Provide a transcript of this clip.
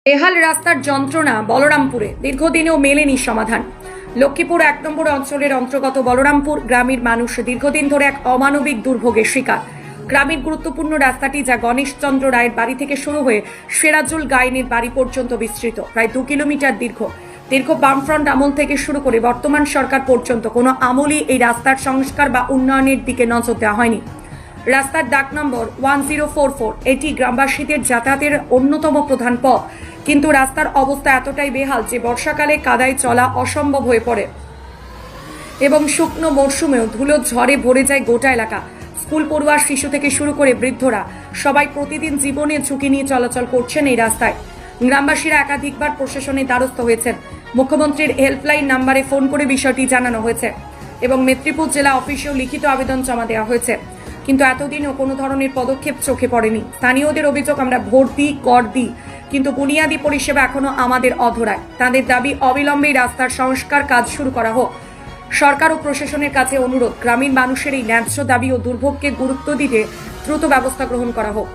বেহাল রাস্তার যন্ত্রণা বলরামপুরে দীর্ঘদিনেও মেলেনি সমাধান। লক্ষ্মীপুর ১ নম্বর অঞ্চলের অন্তর্গত বলরামপুর গ্রামের মানুষ দীর্ঘদিন ধরে এক অমানবিক দুর্ভোগের শিকার। গ্রামের গুরুত্বপূর্ণ রাস্তাটি, যা গণেশচন্দ্র রায়ের বাড়ি থেকে শুরু হয়ে সেরাজুল গায়েনের বাড়ি পর্যন্ত বিস্তৃত, প্রায় 2 কিলোমিটার দীর্ঘ বামফ্রন্ট আমল থেকে শুরু করে বর্তমান সরকার পর্যন্ত কোনো আমলই এই রাস্তার সংস্কার বা উন্নয়নের দিকে নজর দেওয়া হয়নি। রাস্তার ডাক নম্বর 1044, এটি গ্রামবাসীদের যাতায়াতের অন্যতম প্রধান পথ, কিন্তু রাস্তার অবস্থা এতটাই বেহাল যে বর্ষাকালে কাদায় চলা অসম্ভব হয়ে পড়ে এবং শুকনো মরশুমেও ধুলো ঝড়ে ভরে যায় গোটা এলাকা। স্কুল পড়ুয়া শিশু থেকে শুরু করে বৃদ্ধরা সবাই প্রতিদিন জীবনের ঝুঁকি নিয়ে চলাচল করছেন এই রাস্তায়। গ্রামবাসীরা একাধিকবার প্রশাসনের দ্বারস্থ হয়েছেন। মুখ্যমন্ত্রীর হেল্পলাইন নাম্বারে ফোন করে বিষয়টি জানানো হয়েছে এবং মেদিনীপুর জেলা অফিসেও লিখিত আবেদন জমা দেওয়া হয়েছে, কিন্তু এতদিনও কোনো ধরনের পদক্ষেপ চোখে পড়েনি। স্থানীয়দের অভিযোগ, আমরা ভোট দিই, কর দিই, কিন্তু বুনিয়াদী পরিষেবা এখনো আমাদের অধরায়। তাদের দাবি, অবিলম্বে রাস্তার সংস্কার কাজ শুরু করা হোক। সরকার ও প্রশাসনের কাছে অনুরোধ, গ্রামীণ মানুষের এই ন্যায্য দাবি ও দুর্ভোগকে গুরুত্ব দিতে দ্রুত ব্যবস্থা গ্রহণ করা হোক।